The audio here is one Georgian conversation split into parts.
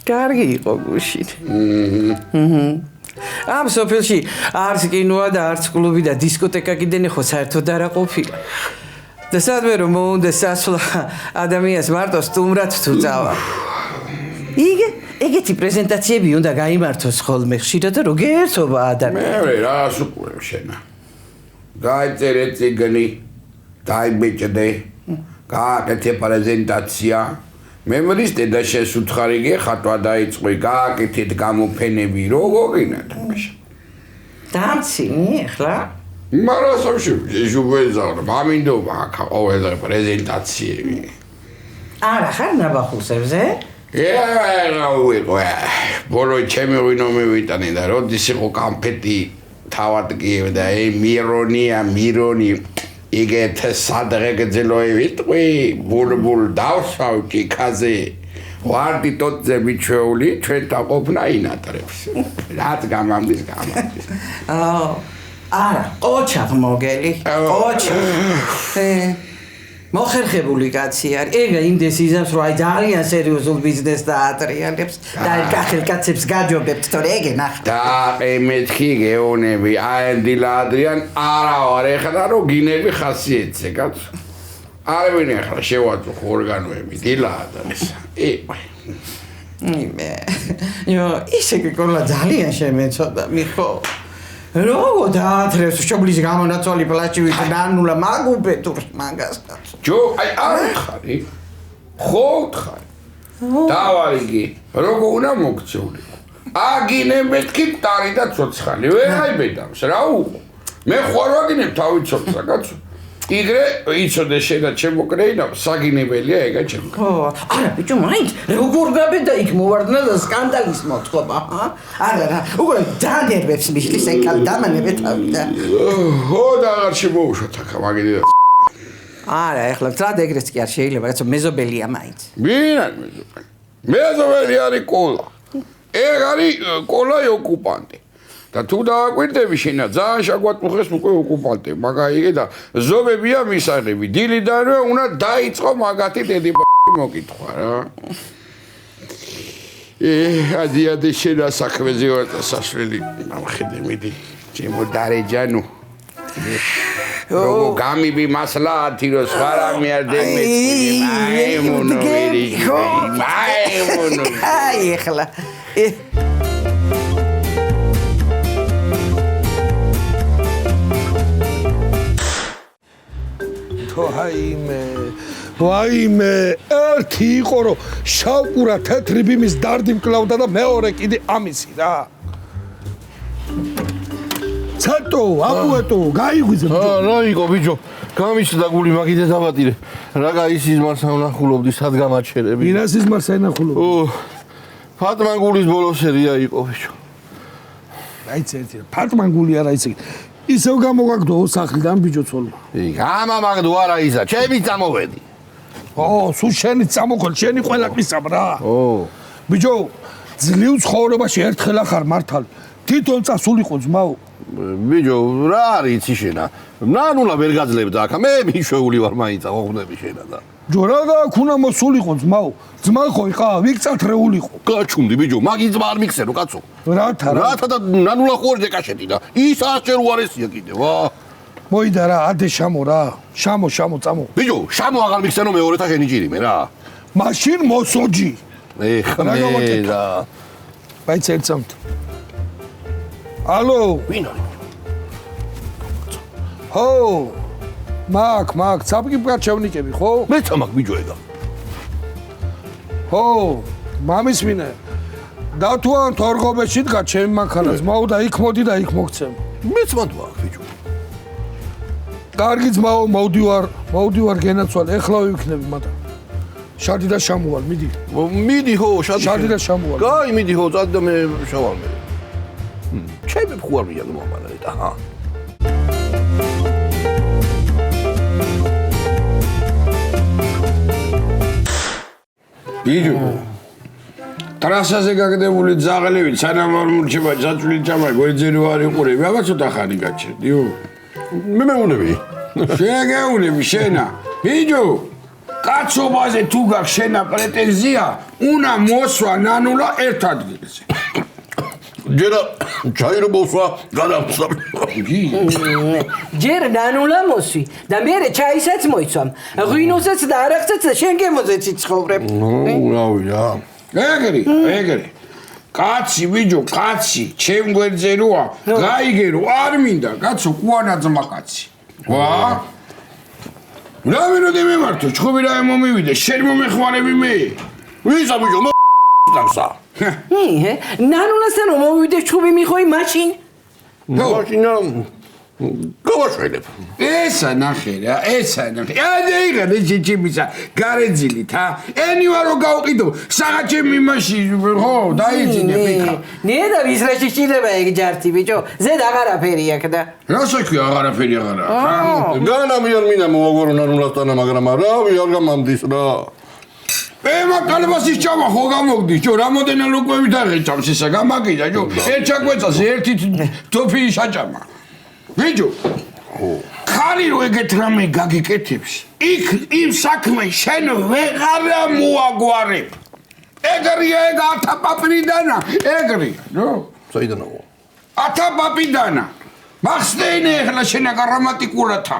კარგი იყო გუშინ. ამ სოფელში არც კინოა და არც კლუბი და დისკოტეკა კიდე ხო საერთოდ არ ყოფილა. და სადმე რომ მოუნდა სასვლა ადამიანს მარტო სტუმრად თუ წავა. ეგეთი პრეზენტაციები უნდა გაიმართოს ხოლმე ხშირად და როგორ ერთობა ადამიანი. მე რას უყურებ შენა. გაიწერე წიგნი, დაიბეჭდე, გააკეთე პრეზენტაცია. მემრისდე და შესუთხარი გეხატვა დაიწყო, გააკეთეთ გამოფენები, როგორ გინათ მაშინ. დამცინი ახლა? მაგრამ სამშობლოში ჟუბეზარო, მამინდობა აქ ყოველ პრეზენტაციები. არა ხარ ნაბახულსებზე? ბოლო ჩემი ვინო მივიტანე და როდის იყო კამფეტი თავად გიევდა მირონი იგეთ სადღეგძელოი ვიტყვი ბულბულ დავსავჭი ქაზე ვარდი ტოტზე მიჩვეული ჩვენ დაყოფნა ინატრებს რაც გამამდის არა ყოჩა მოგელი ყოჩა მოხერხებული კაცი არის. ეგ იმდეს იზამს რომ აი ძალიან სერიოზულ ბიზნესს დაატრიალებს და კახელ კაცებს გაჯობებთ თორე ეგ ნახ. და მეთქი გეონები აენდილა ადრიან არა ვარ ეხლა რომ გინები ხასიეთზე კაცო. არ ვინ ეხლა შევაწუხ ორგანოები დილა ადრეს. ისე გეკოლა ძალიან შემეცოდა მიხო. როგორ დაათრევს შობლის გამონაცვალი პლაჭი ვით ნანულა მაგუბეთურს მაგას კაცო. ჯო აი არ ხარი ხოთხარ დავალიგი როგორ უნდა მოგწეულიყო აგინე მეთქი ტარი და ცოცხალი ვერ აიბედავს რა უყო მე ხوار ვაგინებ თავი ცოცხლა კაცო იგრე იცოდე შედა ჩემო კრეინა საგინებელია ეგა ჩემო არა ბიჭო მაინც როგორ გაბედა იქ მოვარდნა და სკანდალის მოწყობა არა უკვე დაგერბებს მიშლის ეკალ დამანებე თავი და ო და აღარ შემოუშვათ აქ მაგიდი არა ეხლა ტრად ეგრეც კი არ შეიძლება კაცო მეზობელია მაინც ვინ არის მეზობელი არის კოლა ეგ არის კოლაი ოკუპანტი და თუ დააკვირდები შენა ძალიან შეგვატყუხეს უკვე ოკუპანტები მაგაიგე და ზობებია მისაღები დილიდანვე უნდა დაიწყო მაგათი დედი მოკითხვა რა ადიადე შენა საქმეზე ვარ საშლელი ამხედე მიდი ჩემო დარეჯანო როგორ გამიბი მასლაათი რო სხვა რამე არ დემეწი მაიმუნო ვერი მაიმუნო აი ეხლა ვაიმე ერთი იყო რომ შავკურა თეთრი ბიმის დარდი მკლავდა და მეორე კიდე ამისი რა ცატო აპუეტო გაიღვიძე რა იყო ბიჭო გამიშდა გული მაგიდე დავატირე რა გაისის მარსა ნახულობდი სად გამაჩერები ვინასის მარსა ნახულობდი ფატმან გულის ბოლოსერია იყო ბიჭო აიც ერთი ფატმან გული არა იცი ისევ გამოგაგდო სახლიდან ბიჭო ცოლო გამამაგდო არა ისა ჩემი წამოვედი სულ შენი წამოქოლ შენი ყველა ყისამ რა ბიჭო ძლივ ცხოვრებაში ერთხელ ახარ მართალი თვითონ წასულიყო ძმაო ბიჭო რა არის იცი შენა ნანულა ვერ გაძლებდა აქ მე მიშვეული ვარ მაინც აღვდები შენა და ჯორა და ქუნა მოსულიყო ძმაო ძმა ხო იყა ვიქცათრეულიყო გაჩუნდი ბიჭო მაგი ძმა არ მიქცერო კაცო რათა და ნანულა ხო არ დეკაშეთი და ის ასჯერ უარესია კიდე ვა მოიდა რა ადე შამო რა შამო წამო ბიჭო შამო აღარ მიქცენო მეორეთა შენი ჭირიმე რა მაშინ მოსოჯი ეხლა და ბაიც ერთსამთ ალო ვინ არის ჰო მაგ ცაპკი პარჩევნიკები ხო მე წამაკ ბიჭო ეგა ხო მამის მინე დათუან თორღობეში დგა ჩემი მანქანა ძმაო და იქ მოდი და იქ მოგცემ მეც მანდვა აქ ბიჭო კარგი ძმაო მოვდივარ გენაცვალ ეხლა ვიქნები მაგრამ შადი და შამოვალ მიდი ხო შადი და შამოვალ გაი მიდი ხო წადი და მე შავალ მე ჩემი ხوار მია მომავალე და ჰა ბიჭო ტრასაზე გაგდებული ძაღლები სანამ არ მურჩება ჯაჭვილი ჭამai გვერდზე რო არ იყურები აბა ცოტა ხანი გაჩერდიო მე მეუნები შეგეუნები შენა ბიჭო კაცობაზე თუ გაქვს შენა პრეტენზია, უნდა მოსვა ნანულა ერთ ადგილზე. ჯერა ჩაირო მოსვა გადავსვა. ჯერ ნანულა მოსვი და მერე ჩაისაც მოიცვამ. ღვინოსაც და არახსაც და შენ გემოზეც ცხოვრებ. რავი რა. ეგრე. კაცი ვიჯო, კაცი, ჩემ გვერდზე როა, გაიგე რომ არ მინდა, კაცო, ყუანა ძმა კაცი. ვა? რა მინოდე მემართო, ჩხუბი რა მომივიდე, შენ მომეხმარები მე. ვისა ბიჭო, მოსა. ნანულასთან რომ მოვიდე ჩხუბი მიხოი მაშინ? მაშინა გავაშველებ. ესა ნახე. აიღე ჯიჯიმისა გარეძილით, ენი ვარო გავყიდო, საღაჩემ იმაში, ხო, დაიძინე მიქა. ნედა ვისრაში შეიძლება ეგ ჯართი ბიჭო, ზედ აღარაფერი აქ და. რა საქმე აღარაფერი აღარა? განამიან მინდა მოვაგორო ნანულასთან, მაგრამ რავი არ გამამდის რა. ემა კალბასის ჭამა ხო გამოგდის, ჯო, რამოდენა ლოკვები დაღეჭამს ესა გამაგიდა, ჯო, ერთ ჩაგვეწას ერთი თოფი შეჭამა. ვიჯო, ხარი რო ეგეთ რამე გაგიკეთებს, იქ იმ საქმე შენ ვეღარა მოაგვარებ. ეგრია ეგ ათა პაპრიდანა, ეგრია, ნო? საიდანაა? ათა პაპიდანა. მახსნეინე ახლა შენ გრამატიკულათა.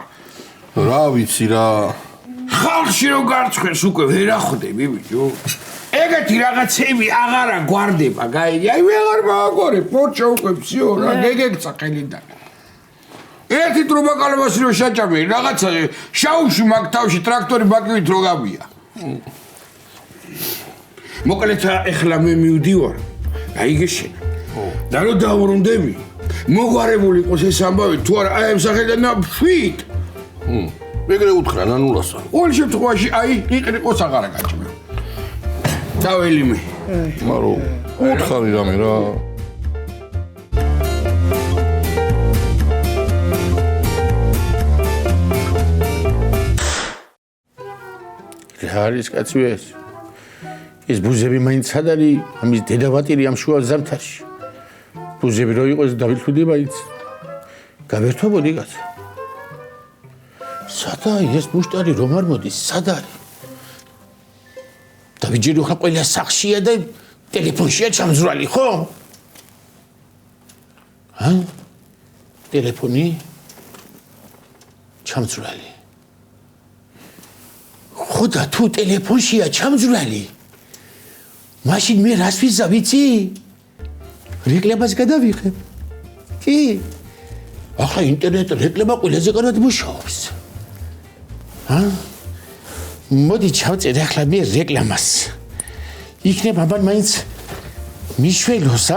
რა ვიცი რა. ხალხში რო გარცხეს უკვე ვერ ახვდები ბიჭო. ეგეთი რაღაცები აღარა გვარდება, გაიგე? აი ვეღარ მაგვარებ, მორჩა უკვე ფსიო რა, გეგეცა ხელიდან. ერთი ტრუბა კალბასი რო შეჭამე, რაღაცა შაუში მაგ თავში ტრაქტორი ბაკივით რო გაბია. მოკლედ ახლა მე მივდივარ, აიგე შენ. და რო დავბრუნდები, მოგვარებული იყოს ეს ამბავი, თუ არა აი ამ სახელიდან ფვით. ეგრე უთხრა ნანულასთან. ყოველ შემთხვევაში აი იყრიყოს აღარა გაჭმე. დაველი მე. მარო უთხარი რამე რა. რა არის კაცი ეს? ეს ბუზები მაინც სად არის? ამის დედავატირი ამ შუა ზამთარში. ბუზები რო იყოს დავითვლი მაინც. გაბერთობოდი კაცო. სადაა ეს მუშტარი რომ არ მოდის? სად არის? დავიჯერო ხა ყველა სახშია და ტელეფონშია ჩამძვრალი, ხო? ტელეფონი ჩამძვრალი. ხოდა თუ ტელეფონშია ჩამძვრალი. მაშინ მე რას ვიზა ვიცი? რეკლამას გადავიღებ. კი. ახლა ინტერნეტ რეკლამა ყველაზე კარგად მუშაობს. მოდი ჩავწერ ახლა მე რეკლამას. იქნება მან მაინც მიშველოს,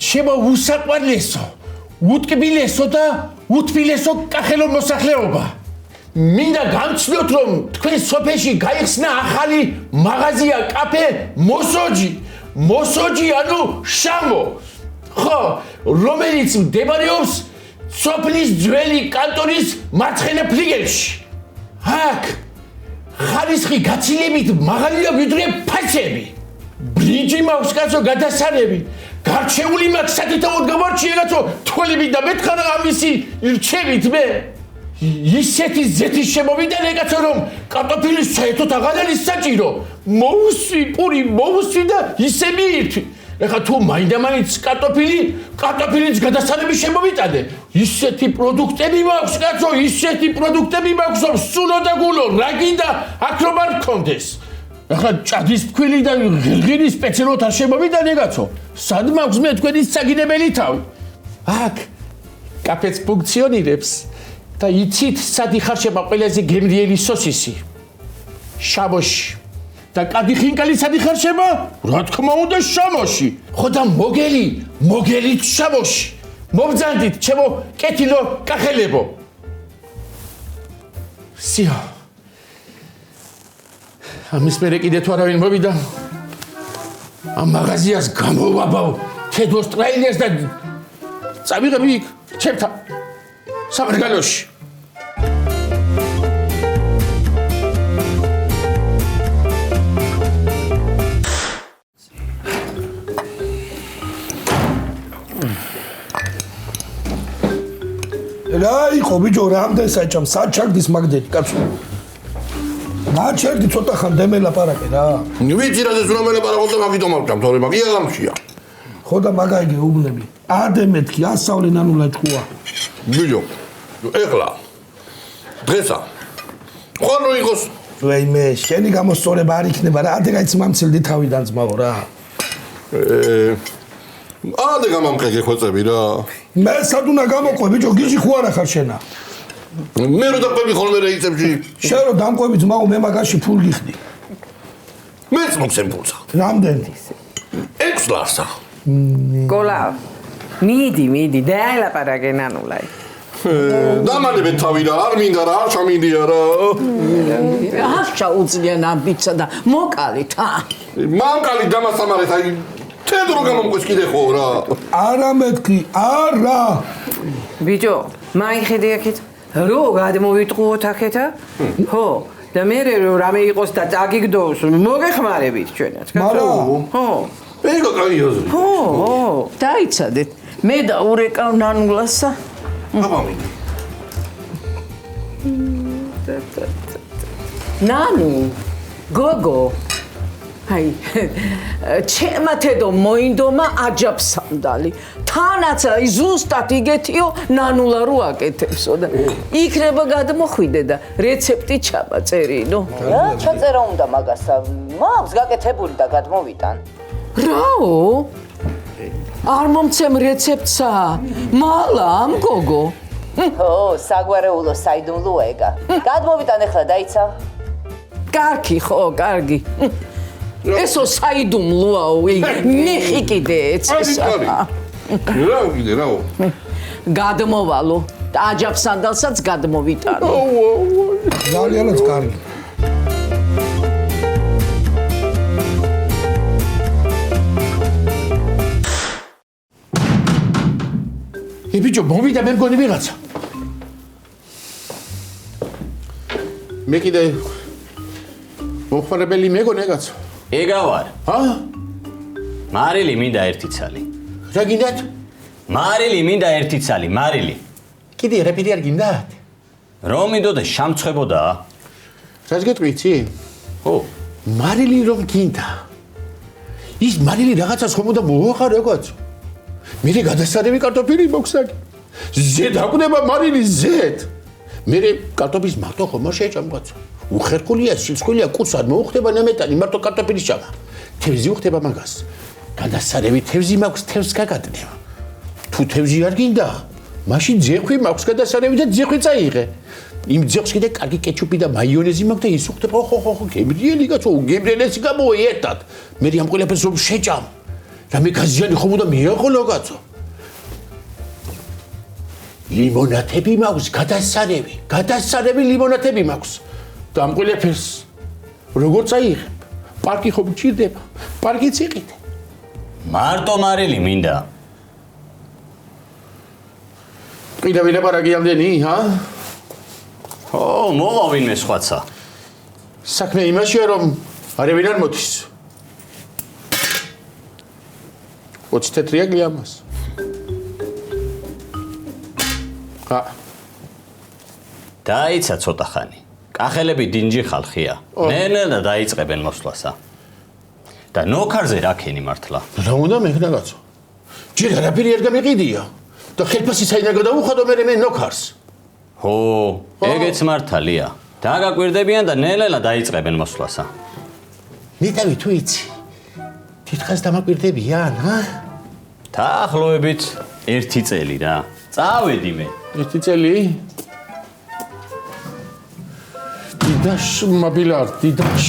შემა უსაყვარლესო, უტკბილესო და უთბილესო კახელო მოსახლეობა. მინდა გამცნოთ რომ თქვენ სოფელში გაიხსნა ახალი მაღაზია, კაფე მოსოჯი ანუ შამო. ხო, რომელიც მდებარეობს სოფლის ძველი კანტონის მარცხენა ფლიგელში. აქ ხარისხი გაცილებით მაღალია ვიდრე ფასები. ბრიჯი მაქვს კაცო გადასარევი. გარჩეული მაქვს სათითაოდ გამორჩია კაცო, თვალები და მეთხარა ამისი რჩევით მე. ისეთი ზეთის შემოვიდანე კაცო რომ კარტოფილის საერთოდ აღარ არის საჭირო. მოუსვი პური მოუსვი და ისე მიირთვი. ეხლა თუ მაინდა-მაინც კარტოფილის გადასარევი შემოვიტანე. ისეთი პროდუქტები მაქვს კაცო, რომ სულო და გულო რა გინდა აქ რომ არ გქონდეს. ეხლა ჭადის ფქვილი და ღირღინის სპეციალურად არ შემოვიტანე კაცო. სად მაქვს მე თქვენი საგინებელი თავი? აქ კაფეც ფუნქციონირებს. და იცით სად იხარშება ყველაზე გემრიელი სოსისი? შაბოში. და კადი ხინკალი სად იხარშება? რა თქმა უნდა შამოში. ხო და მოგელით შამოში. მობძანდით ჩემო კეთილო კახელებო. სიო. ამის მერე კიდე თუ არავინ მოვიდა. ამ მაღაზიას გამოვაბავ თედ ავსტრალიას და წავიღები იქ ჩემთან სამარგალოში. რა იყო ბიჭო, რამდენ საჭამ საჩაგდის მაგდენი კაცო. მათ ერთი ცოტა ხან დემელაპარაკე რა. ვიცი რა ეს რომ ელაპარაკო და მაგითო მოვჭამ თორე მაგ იაღამშია. ხო და მაგაიგე უბნები. ადემეთქი ასავლე ნანულა ჭკუა. ბიჭო, ეხლა დღესა. ხანო იყოს ვეიმე, შენი გამოსწორება არ იქნება რა, ადეგაიც მამცილდი თავიდან ძმაო რა. ადე გამამყეგე ხოცები რა. მე სად უნდა გამოყვე ბიჭო, გიჟი ხო არა ხარ შენა. მე რო დაყვები ხოლმე რეიცებში. შენ რო დამყვები ძმაო, მე მაგაში ფულ გიხდი. მეც მოგცემ ფულსა. რამდენი? 6 ლარსა. კოლავ. მიდი, დაელაპარაკე ნანულაი. დამანებე თავი რა, არ მინდა რა, არ ჩამიდია რა. არ ჩაუძლიან ამ ბიჭსა და მოკალით, მამკალი დამასამარეთ, აი თედრო გამომყვეს კიდე ხო რა. არა მეთქი, არა. ბიჭო, მაიხედი აქეთ. რო გადმოვიტყუოთ აქეთა? ხო. და მე რამე იყოს და წაგიგდოს, მოგეხმარებით ჩვენაც, კაცო. ხო. ეგა კაი აზრი. ხო. დაიცადეთ. მე და ურეკავ ნანულასა. აბა მინდა. ნანუ, გოგო. აი, ჩემა თედო მოინდომა აჯაფსანდალი. თანაც აი ზუსტად იგეთიო ნანულა რო აკეთებსო და იქნება გადმოხვიდე და რეცეპტი ჩაბაწერინო. რა ჩაწერა უნდა მაგასა? მაქვს გაკეთებული და გადმოვიტან. რაო? არ მომცემ რეცეპტსა. მალამ გოგო. ო, საგვარეულო საიდუმლოა ეგა. გადმოვიტან ახლა დაიცა. კარგი ხო, კარგი. ესო საიდუმლოაო, მიხი კიდე ეცესა. რა კიდე რაო? გადმოვალო. აჯაფსანდალსაც გადმოვიტანო. ძალიანაც კარგი. ბიჭო, მომიდა მე მგონი ვიღაცა. მე კიდე მოხარებელი მეგონე კაცო. ეგა ვარ. მარილი მინდა ერთი ცალი. რა გინდათ? მარილი მინდა ერთი ცალი, მარილი. კიდე რაფერი არ გინდათ? რომ მინდოდა შამცხებოდა? რას გეტყვიცი? ხო. მარილი რომ გინდა. ის მარილი რაღაცას ხომ უნდა მოახარო კაცო. მე გადასარევი კარტოფილი მოქსაკი. ზედ აკვდება მარილი ზედ. მე კარტოფის მარტო ხომ არ შეჭამ კაცო. უხერხულია, სიცხვილია, კუცად მოუხდება ნამეტანი, მარტო კარტოფილის ჭამა. თევზი უხდება მაგას. გადასარევი თევზი მაქვს, თევზს გაგატნევა. თუ თევზი არ გინდა, მაშინ ძეხვი მაქვს გადასარევი და ძეხვი წაიღე. იმ ძეხვს კიდე კარგი კეჩუპი და მაიონეზი მაქვს და ის უხდება, ხო, გემრიელი კაცო, გემრიელესი გამოე ერთად. მე ამ ყველაფერს რომ შეჭამ. რა მე გაზიანი ხომ უნდა მიეყოლო კაცო. ლიმონათები მაქვს გადასარევი ლიმონათები მაქვს. და ამ ყველაფერს როგორ წაიღებ? პარკი ხომ გჭირდება? პარკიც იყიდე. მარტო მარილი მინდა. ყიდა ვილაპარაკი ამდენი, ხო, მოვა ვინმე სხვაცა. საქმე იმაშია რომ არავინ არ მოდის. 20 თეთრია გიამას. დაიცა ცოტა ხანი. კახელები დინჯი ხალხია. ნელა დაიწყებენ მოსვლასა. და ნოქარზე რა ქენი მართლა? რა უნდა მეკნა კაცო? ჯერ არაფერი არ გამიყიდია და ხელფასი საიდან გადაუხადო მე ნოქარს. ხო, ეგეც მართალია. დაგაკვირდებიან და ნელა დაიწყებენ მოსვლასა. ნიტავი თუ იცი. თითქოს დამაკვირდებიან, დაახლოებით 1 წელი რა. წავედი მე. 1 წელი? დიდაშ მობილარ, დიდაშ.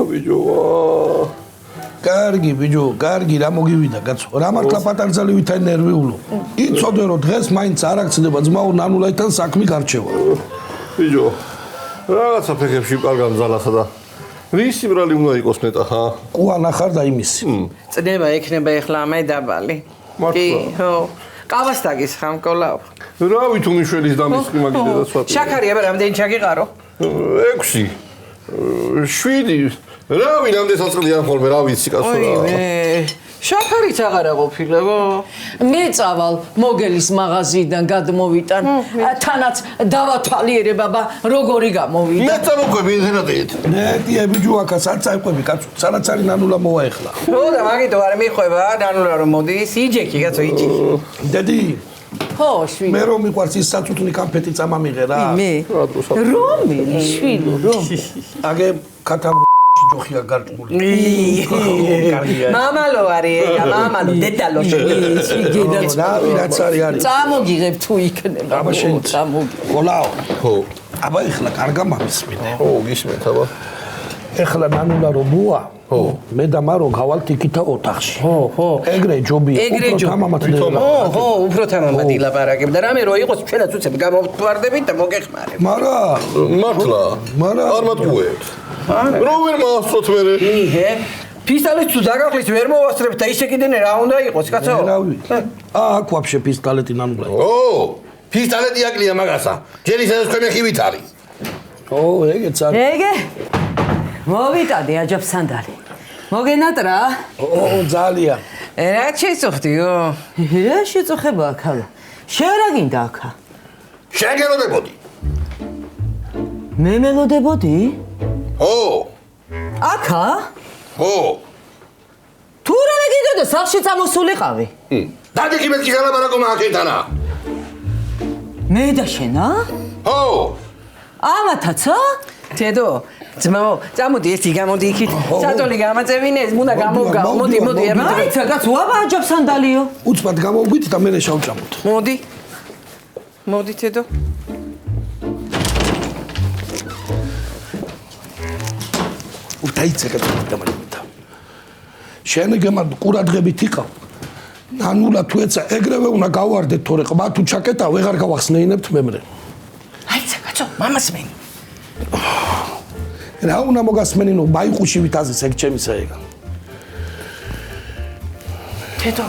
ბიჭო. კარგი ბიჭო, კარგი რა მოგივიდა კაცო. რა მართლა პატარძალი ვითარ ნერვიულო. იცოდე რომ დღეს მაინც არ აქცდება ძმაო ნანულაიდან საქმე გარჩევა. ბიჭო, რაღაცა ფეხებში კარგან ძალასა და რის იმრალი უნდა იყოს ნეტა ხა? ყუანა ხარ და იმისი. წდება ექნება ეხლა ამაი დაბალი. კი, ხო. ყავას დაგისხამ კოლავ. რავი თუ მიშველის დამისხი მაგიდე და სხვა. შაქარი აბა რამდენი ჩაგიყარო? 6. 7. რავი რამდენი საწყლიან ხოლმე, რა ვიცი კაცო რა. ოი, შაქარიც აღარა ყოფილებო. მე წავალ მოგელის მაღაზიიდან გადმოვიტან. თანაც დავათვალიერე ბაბა როგორი გამოვიდა. მე წამოყვები ინტერნეტით. ნეტია ბიჯუაკა საწაიყვები კაცო. სადაც არის ნანულა მოაეხლა. რო და მაგითო არ მიხვება დანულა რომ მოდის იჯექი კაცო იჯექი. დედი ხო შვილი. მე რომ მიყვარს ის საწუთნი კამფეტი წამამიღე რა. მე რომელი შვილო რომ აგე კატა ჯოხია გარტყული. მამალო არის ეგა მამალო დედალო შეგედაც რაც არის. წამოგიღებ თუ იქნება. აბა შენ წამოგიღებ. გოლაო. ხო. აბა ეხლა კარგა მამისმინე. ო გისმენთ აბა. ეხლა ნანულა რომ მოა. ხო. მე და მარო გავალთ იქითა ოთახში. ხო. ეგრე ჯობია. ეგრე ჯობია. ხო, უფრო თამამად ილაპარაკებ და რამე რო იყოს ჩვენაც უცებ გამოვთვარდებით და მოგეხმარებ. მარა მართლა. არ მატყუეთ. რომ ვერ მოვასწროთ მე. იჰე. პისტოლეტს თუ დაგახლის ვერ მოვასწრებთ და ისე კიდენი რა უნდა იყოს, კაცო? რავი. აქ ვაფშე პისტოლეტი ნანულა. ო, პისტოლეტი აკლია მაგასა. ჯერ ისე თქვენი ხივით არის. ო, ეგეც არის. ეგე მოვიტადე აჯაფსანდალი მოგენატრა ო, ძალიან. რა შეწუხდიო? რა შეწუხება აქა შენ რა გინდა აქა შენ გელოდებოდი. მე მელოდებოდი ო, აქა ო. თუ რა გინდა და სახში წამოსულიყავი დადიქი მე გიგალაბარაკო მაგეთანა. მე და შენა ო. ამათაცა თედო ძმაო წამოდი ერთი გამოდი იქით საწოლი გამაწევინე უნდა გამოვგავ მოდი მაიცა კაც ვაბა აჯაფსანდალიო უცბად გამოვგვით და მე შევჭამოთ. მოდი თედო უთაიცე კეთდა მაგითა. შენ გემარ ყურადღებით იყავ. ნანულა თუ ეცა ეგრევე უნდა გავარდეთ თორე ყმა თუ ჩაკეტა ვეღარ გავახსნეინებთ მემრე. აიცა კაცო მამას მე რა უნდა მოგასმენინო მაიყუში ვითაზეს ეგ ჩემისა ეგა. თედო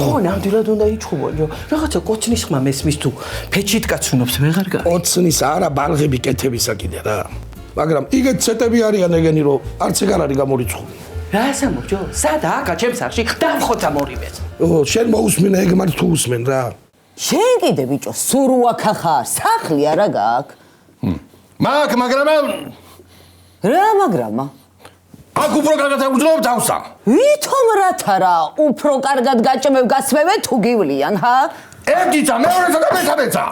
ხო ნამდვილად უნდა იჩხუბო რაღაცა კოცნის ხმა მესმის თუ ფეჩით კაცუნობს ვეღარ გა კოცნის არა ბალღები კეთებისა კიდე რა. მაგრამ იგეთ ცეტები არიან ეგენი რომ არც ეგ არ არის გამორიცხული. რა სამოჯო სადა აქა ჩემს სახში დავხოცა მორივეს. ო შენ მოусმინე ეგ მარ თუ უსმენ რა. შენ კიდე ბიჭო სურუაქა ხარ სახლი არა გაქვს მაგ მაგრამ რა მაგრამა აქ უფრო კარგად აღვძლობ თავსა. ვითომ რათა რა უფრო კარგად გაჭმევ გასმევე თუ გივლიან ჰა ერთიცა მეორესა და მესამეცა.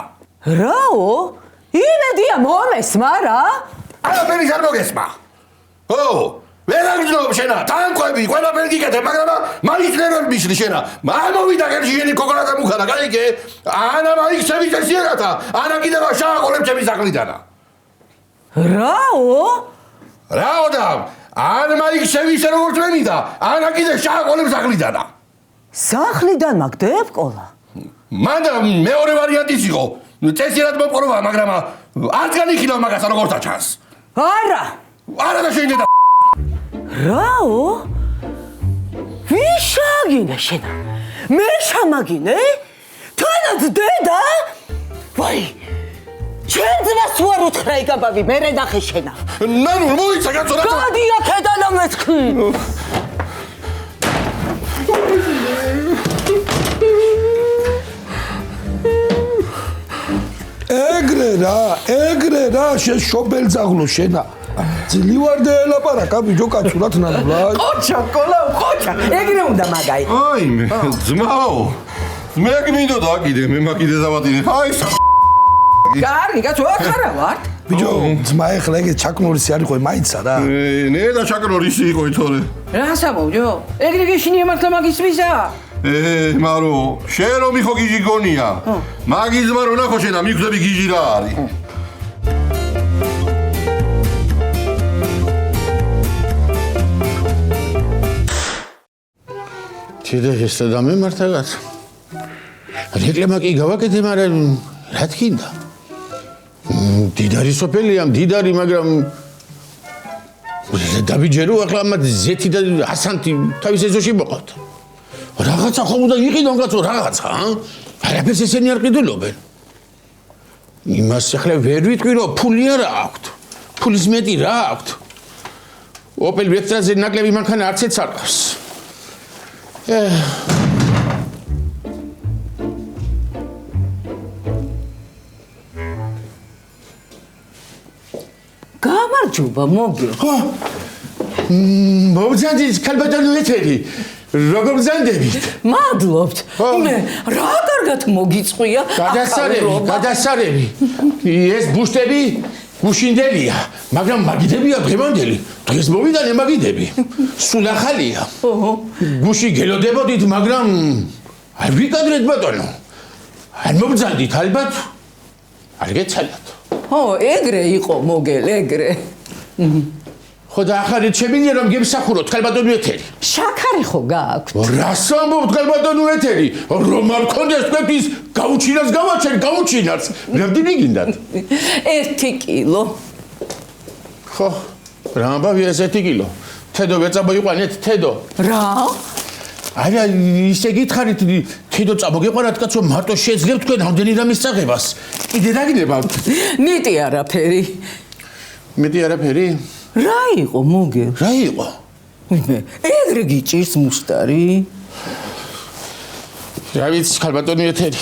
რაო იმედია მომესმა რა არაფერი არ მოგესმა. ო, ვერ აღვძლობ შენა თანხები ყველაფერი გიკეთებ მაგრამ მაინც ნერვები მიშლი შენა. მამოვიდა გერში შენი კოკორატა მუხანა გაიგე? ანა მაიქცები წესიერათა ანა კიდევა შაყოლებ ჩემი სახლიდანა. რაო რაო და ან მაიქცები ისე როგორც მე მინდა ანა კიდე შაყოლებ სახლიდანა. სახლიდან მაგდებ ყოლა მანდა მეორე ვარიანტიც იყო წესიერად მოპყრობა მაგრამ არც განიხილავ მაგას როგორცა ჩანს. არა და შენ და რაო ვიშაგინე შენა მე შამაგინე თანაც დედა ვაი შენ ძმას ვარ უთხრა იგაბავი მე რედახე შენა ნანუ მოიცა კაცო რა გადი აქედან ამეთქი ეგრე რა შენ შობელძაღლო შენა ძლივარდე ელაპარაკა ბიჭო კაცურად ნანულა. ყოჩა კოლაო ყოჩა ეგრე უნდა მაგაი. აი მე ძმაო მე გმინდოდა კიდე მე მაგიდე დავატინე. აი კარგი კაცო აქ არა ვარ. ბიჭო ძმა ეხლა ეგ ჩაკნორისი არის ხო მაიცა რა. ნე და ჩაკნორისი იყო ითორე. რა სამოვჯო ეგრე გეშინია მართლა მაგის ვიზა. მარო შენ რომ იხო გიჟი გონია. მაგის ძმა რო ნახო შენა მიგვდები გიჟი რა არის. ჩიდე ეს და მემართაგაც. რეკლამა კი გავაკეთე, მაგრამ რა თქინდა? დიდარი სოფელია, დიდარი, მაგრამ დავიჯერო ახლა ამ ზეთი და ასანთი თავის ეზოში მოყავთ. რაღაცა ხომ უნდა იყიდონ კაცო, რაღაცა, არაფერს ესენი არ ყიდულობენ. იმას ახლა ვერ ვიტყვი რომ ფული არა აქვთ. ფულის მეტი რა აქვთ. ოპელ ვექტრაზე ნაკლები მანქანა არც ეცარყავს. გამარჯობა მოგი. მოგზადით ქალბატონო ეთერი. როგორ გზანდებით? მადლობთ. მე რა კარგად მოგიწყვია. გადასარევი. ეს ბუშტები გუშინდელია, მაგრამ მაგიდებია დღევანდელი. დღეს მოვიდან ემაგიდები. სულ ახალია. გუში გელოდებოდით, მაგრამ არ ვიკადრეთ ბატონო. არ მოგზანდით ალბათ. არ გეცალათ. ეგრე იყო მოგელ, ეგრე. ხო და ახალით შემიძლია რომ გემსახუროთ ქალბატონო ეთერი. შაქარი ხო გააქვთ? რას ამბობთ ქალბატონო ეთერი? რომ არ გქონდეს თქვენთვის გაუჩინარს გავაჩენ, გაუჩინარს. რამდენი გინდათ? 1 კილო. ხო, რა ამბავია ეს 1 კილო? თედო ვეწამოიყვანეთ, თედო. რა? არა, ისე გითხარით, თედო წამოგეყვანათ კაცო, მარტო შეძლებთ თქვენ ამდენი რამის წაღებას. კიდე რა გინებავთ? მეტი არაფერი. მეტი არაფერი? რა იყო მოგე? რა იყო? ეგრე გიჭირს მუსტარი. რა ვიცი ქალბატონო ეთერი.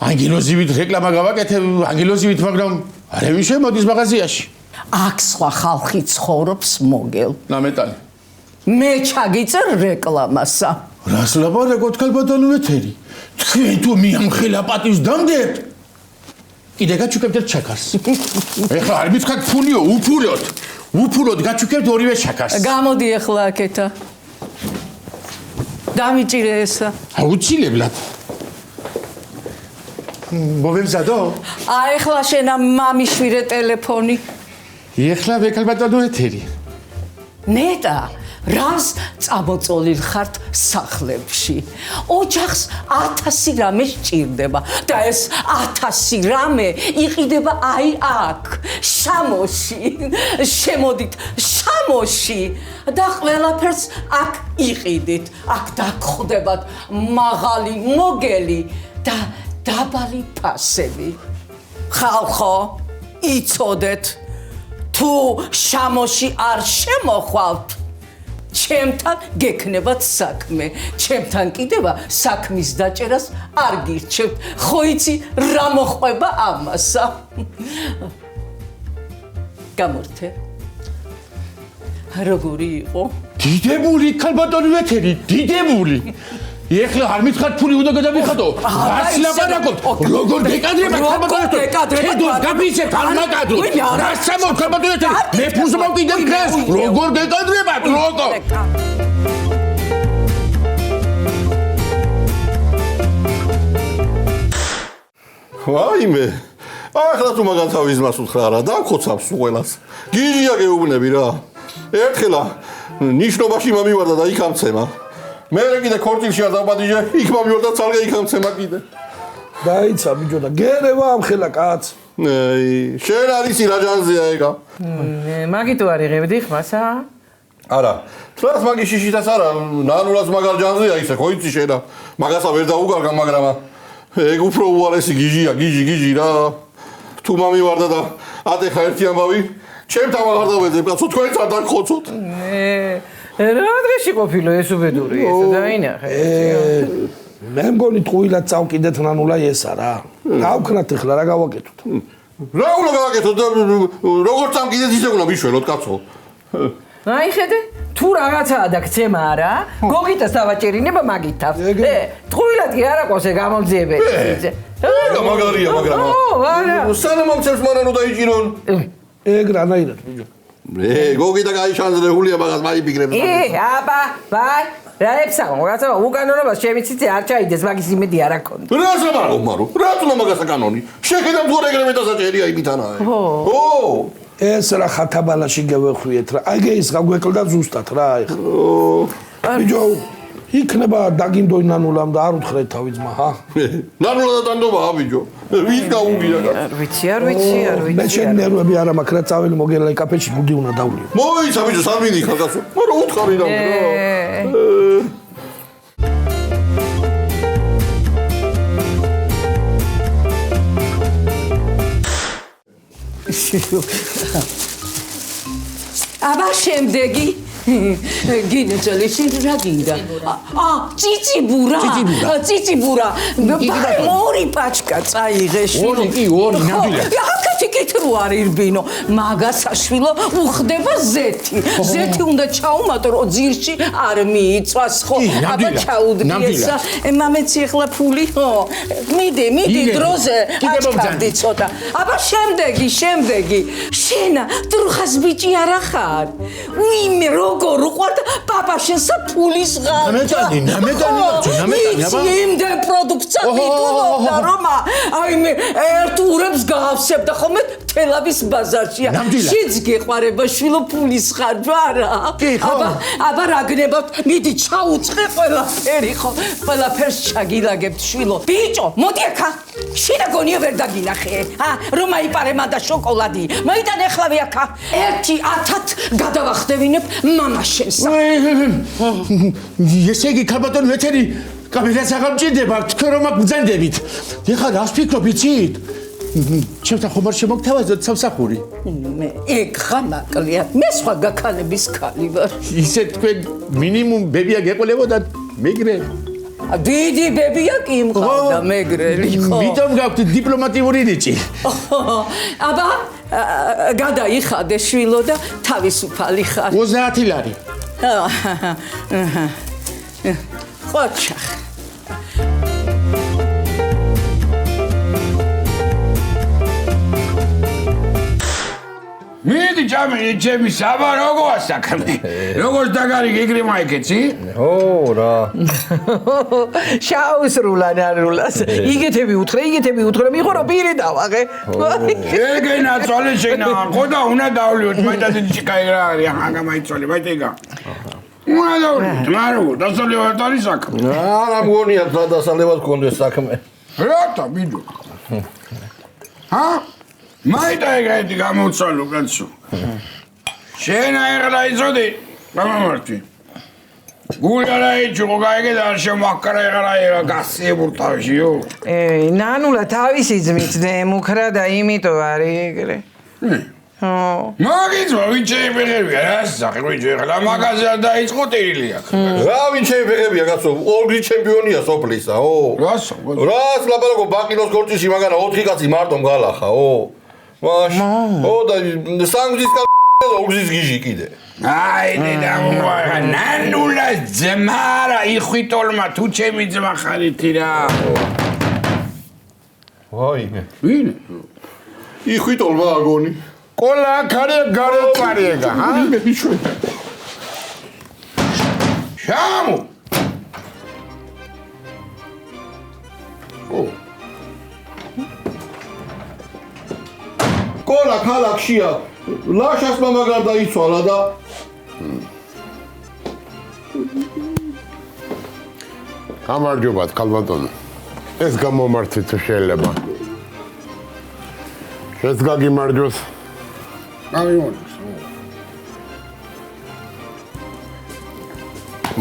ანგელოზივით რეკლამა გავაკეთებ, ანგელოზივით, მაგრამ არავინ შემოდის მაღაზიაში. აქ სხვა ხალხი ცხოვრობს მოგელ. ნამეტანი. მე ჩაგიწერ რეკლამასა. რას ლაპარაკობთ ქალბატონო ეთერი? თქვენ თუ მიამხელა პატივს დამდებთ? კიდე გაჩუქებთ ერთ შაქარს. ეხლა არ მითხრათ ფულიო, უფულოთ. უფულოთ გაჩუქებთ ორივე შაქარს. გამოდი ახლა აქეთა. დამიჭირე ესა. აუცილებლად. მოვემზადო? ახლა შენა მამიშვიდე ტელეფონი. ეხლა ვეკალბატონო ეთერი. ნეტა, რას წამოწოლილ ხართ სახლებში? ოჯახს 1000 რამე სჭირდება და ეს 1000 რამე იყიდება აი აქ, შამოში. შემოდით შამოში და ყველაფერს აქ იყიდით. აქ დაგხვდებათ მაღალი მოგელი და დაბალი ფასები. ხალხო, იცოდეთ, თუ შამოში არ შემოხვალთ, ჩემთან გექნებათ საქმე. ჩემთან კიდევა საქმის დაჭერას არ გირჩევთ. ხო იცი რა მოხდება ამასა? გამორთე. როგორი იყო? დიდებული ქალბატონო ეთერი, დიდებული. ეხლა არ მითხართ ფული უნდა გადავიხადო. რას ლაპარაკობთ? როგორ დეკადრება ქალბატონო ეთერი? თედოს გაფიცებთ არ მაკადროთ. რას ამბობთ ქალბატონო ეთერი? მე ფულს მოვკიდებ დღეს. როგორ დეკადრებათ? როგორ? ვაიმე. ახლა თუ მაგან თავის მას უთხრა რა, დაგხოცავს ყველას. გიჟია გეუბნები რა. ერთხელა ნიშნობაში მომივარდა და იქ ამცემა. მე კიდე ქორწილში არ დაბადიჟე, იქ მომივარდა ცალკე იქ ამცემა კიდე. დაიცა ბიჭო და გერევა ამხელა კაც. შენ არის რა ჯანზია ეგა? მაგითო არ იღებდი ხმასა? არა. თლას მაგის შიშიტას არა, ნანულას მაგარ ჯანზია ისე, ხო იცი შენა. მაგასა ვერ დაუგარგა, მაგრამ ეგ უფრო უარესი გიჟია, გიჟი რა. თუ მომივარდა და ატეხა ერთი ამბავი, ჩემთან აღარ დავეძებ, კაცო, თქვენც არ დაგხოცოთ. რა დღეში ყოფილა ეს უბედური ესა დაინახე. მე მგონი ტყუილად წავკიდეთ ნანულა ესა რა. გავქნათ ახლა რა გავაკეთოთ? რა უნდა გავაკეთოთ? როგორ წამკიდეთ ისე უნდა მიშველოთ, კაცო. აი ხედე, თუ რაღაცაა და ქცემა არა, გოგიტას დავაჭერინება მაგითავს. ტყუილად კი არა ყოს ეგ გამომძიებელი. მაგარია, მაგრამ. არა. სანამ მომწევს მანანო დაიჭირონ. ეგ რანაირად ბიჭო. გოგიტა გაიშანძრებულია მაგას მაიფიქრებს. აბა, ბაი. რა ეცავ, რაღაცა უკანონობას შემიციცი არ ჩაიდეს, მაგის იმედი არ აქონდა. რა სამარო, მარო? რა თუნდა მაგასა კანონი? შეხედავ თუ ეგრევე დასაჭერია იმითანა. ო! ეს რა ხათაბალაში გევეხვიეთ რა. აი ეს გაგვეკლდა ზუსტად რა ეხლა. ბიჭო, იქნება დაგინდოი ნანულამ და არ უთხრეთ თავი ძმა, ჰა? ნანულა და დანდობაა ბიჭო. ვის გაუგია რა? არ ვიცი. მე შენ ნერვები არ მაქვს რა წაველი მოგელა კაფეში ბუდი უნდა დავლიო. მოიცა ბიჭო, სამინი ხარ კაცო. მაგრამ უთხარი რა. აბა შემდეგი გინეწელი რა გინდა? ციციბურა. ორი პაჩკა წაიღე შვილო. ორი ნამდვილად. აქეთი კითხვა არ ირბინო. მაგასაშვილო უხდება ზეთი. ზეთი უნდა ჩაუმატრო ძირში არ მიიწვას ხო? აბა ჩაუდგესა. მამეცი ახლა ფული ხო? მიდი დროზე აჩქარდი ცოტა. აბა შემდეგი. შენა დრუხას ბიჭი არა ხარ? ვიმე როგორ უყვართ პაპა შენსა ფულის ღალატა. ნამეტანი აბა. იმდე პროდუქცია მიტულობდა რომ აი მე ერთ ურებს გავსებდა ხოლმე თელავის ბაზარშია. შიც გეყარება შვილო ფულის ხარჯვა არა? აბა რა გნებავთ? მიდი ჩაუწყე ყველაფერი ხო? ყველაფერს ჩაგილაგებთ შვილო. ბიჭო, მოდი აქა. შიდა გონია ვერ დაგინახე. რომ აიპარე მან და შოკოლადი. მოიტანე ახლავე აქა. 1-1000 გადავახდევინებ მამას შენსა. ესე იგი ქალბატონ ვეცერი კაბინეტს აღარ მჭირდება თქვენ რომ აქ ბრძანდებით. ეხლა რას ფიქრობ იცით? ჩემთან ხომ არ შემოგთავაზოთ სამსახური? მე ეგ ხანაკლია. მე სხვა გაქალების ქალი ვარ. ისე თქვენ მინიმუმ ბებია გეყოლებოდათ მეგრე. დიდი ბებია კი მყავდა მეგრელი ხო? მიტომ გაქვთ დიპლომატიური ნიჭი. აბა გადაიხადე შვილო და თავისუფალი ხარ. 30 ლარი. ხოჩა. მიდი ჩამი ჩემი საბა როგორ ასაკმე როგორ დაგარი გიგრიმა ეკეცი ო რა შაუსრულან არულას იგეთები უთხრე მიყო რომ პირი დავაღე ეგენა წოლე შენა ხოდა უნდა დავლიოთ მაიტაზე ჩიკაი რა არის აღა მაიწოლე მაიტეგა უნდა დავლიოთ მარო დასალევად არის საქმე არა მგონია რა დასალევად გქონდეს საქმე რატო ბიჭო მაიტა ეგეთი გამოცვალო კაცო შენ აიღლა იცოდი გამომართვი გული არა იჭო გაიგე და არ შემოაქარა ეგარა გასიებურტავშიო ნანულა თავისი ძმით დემუქრა და იმიტომ არის ეგრე მაგის ვინჩეი ფეხებია რა საქმეჯო ეხლა მაგაზე არ დაიწყო ტირილი აქ რა ვინჩეი ფეხებია კაცო ორგრი ჩემპიონია სოფლისა რასო რას ლაპარაკო ბაკინოს კორჭიში მაგანა 4 კაცი მარტო მგალახა მაშ და სანგზის ორგზის გიჟი კიდე აი და მოაღა ნანულა ძმარა იხვითოლმა თუ ჩემი ძმა ხარითი რა ვაიმე ვინ იხვითოლმა აგონი კოლა ქარე გარეთარიეგა შამუ კოლა ქალაქშია ლაშას მამაგარ დაიცვალა და გამარჯობათ ქალბატონო ეს გამომართვით თუ შეიძლება ეს გაგიმარჯოს გამიმარჯოს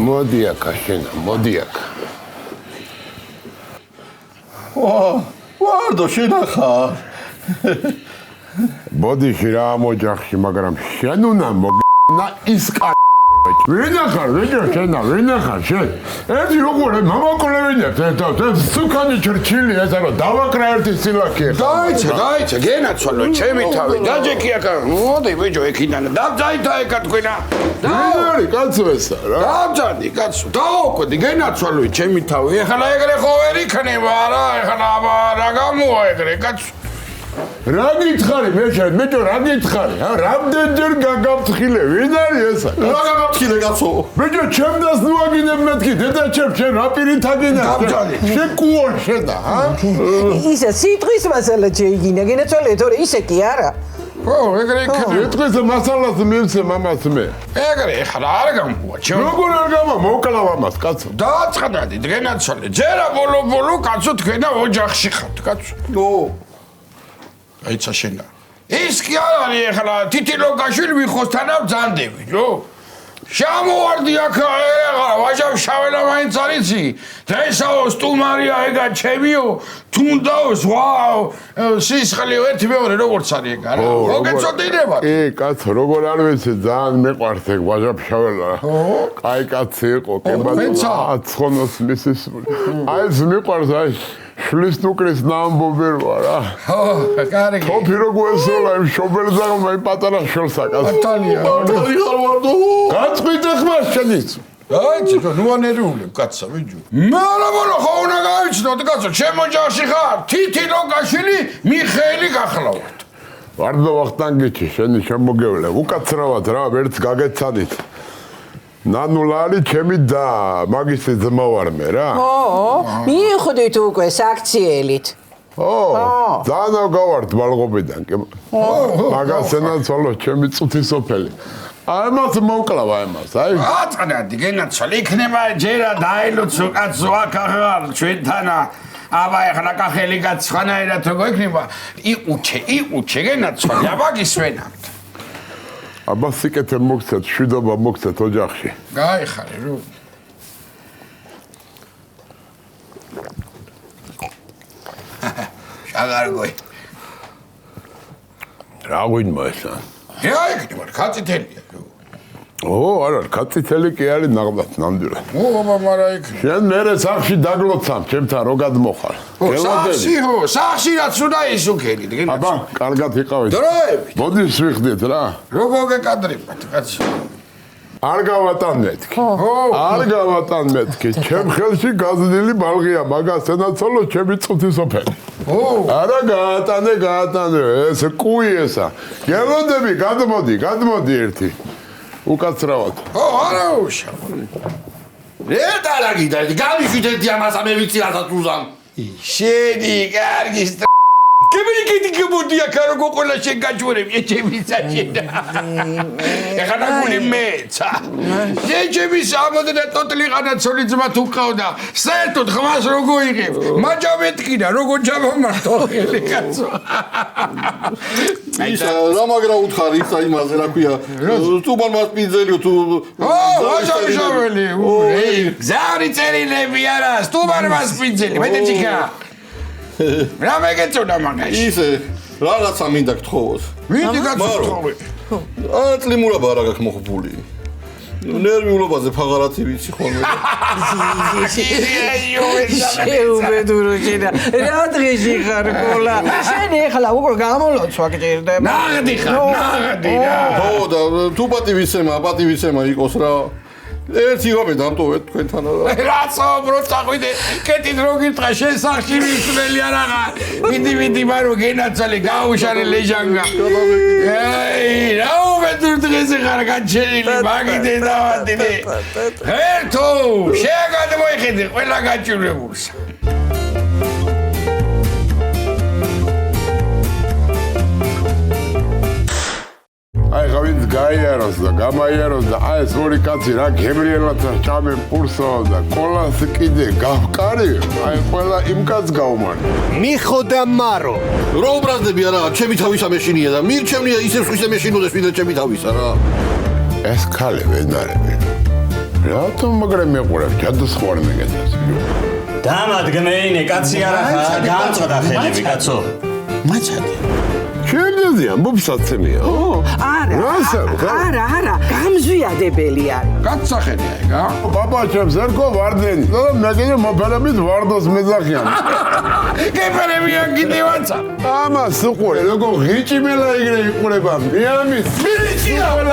მოდი აქ შენა მოდი აქ ვარდო შენახარ ბოდიში რა მოჯახში მაგრამ შენ უნდა მოგნა ის ვინახარ შენა ვინახარ შენ ერთი როგორ მამაკოლევინებს ეს სუკანი ჩერჩილი ეს არა დავაკრა ერთი სილაკი დაიცა გენაცვალო ჩემი თავი დაჯექი აქ მოდი ბიჭო ეკიდან დავძაითა ეკა თქვენა დაარი კაცო ესა რა დავძადი კაცო დავაკვდი გენაცვალო ჩემი თავი ეხლა ეგრე ხო ვერ იქნება რა ეხლა რა გამოა ეგრე კაცო რა გითხარი მე შენ ბიჭო რა გითხარი რამდენჯერ გაგაფრთხილე ვინ არის ესა რა გაგაფრთხილე კაცო ბიჭო ჩემდას ნუ აგინებ მეთქი დედა ჩემ შენ რა პირით აგინებ შენ კუო შედა ისა სიტყვის მასალა შეიძლება გინაცვალე თორე ისე კი არა ხო ეგრე იქნება სიტყვის მასალას მივცე მამას მე ეგრე ეხლა არ გამყვა ჩემ როგორ არ გამა მოკლავ ამას კაცო დააწყდადი დღენაცვალე ჯერა ბოლო კაცო თქვენა ოჯახში ხართ კაცო აიცა შენა ის კი არ არის ეხლა თითილოგაშვილი ვიხოსთანავ ძანდები რო შემოვარდი აქ ეხლა ვაჟამ შაველა მაინც არიცი დღესაო სტუმარია ეგა ჩემიო თუნდაო ზვაო სისხლი ერთი მეორე როგორც არის ეგ არა მოგეწოდინება კი კაცო როგორ არ ვიცი ძალიან მეყვარს ეგ ვაჟამ შაველა კაი კაცი იყო კებაცა აცხონოს მისის აი ეს მეყვარს აი შლის ნუკრის ნამბობი როა რა ხო კარგი თოფი როგორ ესოლა იმ შობერძაღმა იმ პატარა შორსაკას ბატალია გაწყვიტე ხმას შენიც აი ცოტა ნუ ანერული კაცსა ვიჯო მარა ხო უნდა გავიცნოთ კაცო ჩემ ოჯახში ხარ თითი ლოკაშვილი მიხეილი გახლავთ ვარდო ვახტანგიჩი შენი შემოგევლე უკაცრავად რა ვერც გაგეცადით ნანულარი ჩემი და მაგისტრის ძმა ვარ მე რა მიხვდით უკვე საქციელით ძალიან გავართ ბალღობიდან კი მაგასენაცვალო ჩემი წუთისოფელი აი მას მოვკლავა ემას აი აწნადი გენაცვალე იქნება ჯერა დაილოცო კაცო აქ აღარ ჩვენთანა აბა ეხლა კახელი გაცხანაერად როგორ იქნება იყუჩე გენაცვალე აბა გისვენებთ აბა სიკეთე მოგცეთ შვიდობა მოგცეთ ოჯახში გაიხარე რო შაგარგოი რა გვინმა ესა რა იქნება კაციტელია არა კაციტელი კი არის ნაღდათ ნამდვილად აბა მარა იქნება შენ მერე სახში დაგლოცამ ჩემთან რო გადმოხარ სახში რაც უნდა ისუქენით აბა კარგად იყავით დროებით მოდის ვიხდით რა როგორ გეკადრებათ კაცო არ გავატან მეთქი ჩემ ხელში გაზრდილი ბალღია მაგასენაცოლო ჩემი წუთისოფელი არა გაატანე ეს კუი ესა გელოდები გადმოდი ერთი უკაცრავად არა უშა დარაგი გამიშვით ერთი ამას მე ვიცი რასაც უზამ შენი კარგი კებიკეთი გემოდია კარგო ყოლა შენ გაჯვერები ჩემი საჭირა ეხლა გული მეცა ჯეჯები სამოდნა ტოტლიყანა ცოლი ძმა თუ ყავდა საერთოდ ხმას როგორ იღებ მაჯა მეთქიდა როგორ ჯამამართო ხელი კაცო ისა რა მაგრა უთხარი ისა იმაზე რა ქვია თუბან მასპინძელიო თუ ვაჟაველი ზარი წერილები არა თუბან მასპინძელი მეტეჭიკა რა მეგეწონა მაგაში ისე რაღაცა მინდა გთხოვოს მინდა გათხოვე აწლიმურაბა რა გაქვს მოხბული ნერვიულობაზე ფაღარათი ვიცი ხოლმე შეუბედურო შენა რა დღეში ხარ ყოლა შენ ეხლა უკვე გამოლოცვა გჭირდება ნაღდი რა ხო და თუ პატივისცემა იყოს რა ერთი რობე დამტოვეთ თქვენთან რაცო ბროწაყვიდე კეთით რო გითხრა შენ სახში მისვლელი არაღა მიდი მარო გენაცვალე გაუშარე ლეჟანგა აი რა უბედურ დღეზე ხარ გაჩენილი მაგიდე დავატინე ღერთო შეგადმოიხედე ყველა გაჭირებულს აი გავით გაიაროს და გამაიაროს და აი ეს ორი კაცი რა გემრიელათა ჭამენ პურსო და კოლას კიდე გავკარი აი ყველა იმ კაც გავმარი მიხოდა მარო რო უბრაზდები არა ჩემი თავისა მეშინია და მირჩევნია ისე სხვისა მეშინოდეს ვიდრე ჩემი თავისა რა ეს ქალი ვენარები რატომ მაგრამ მეყურებ ჯადოს ხوار მეგეთას დამადგმეინე კაცი არა ხარ გამწოდა ხელები კაცო მაჩადე შემდეზია მოფსაცემია არა გამზვიადებელი არის კაცსახელია ეგა ბაბაჩებს ერქვა ვარდენი და მეგინე მოფერებით ვარდოს მეძახიან გეფერებიან კიდევაცა ამას უყურე როგორ ღიჭიმელა იგრე იყურება მიამის მილიცია და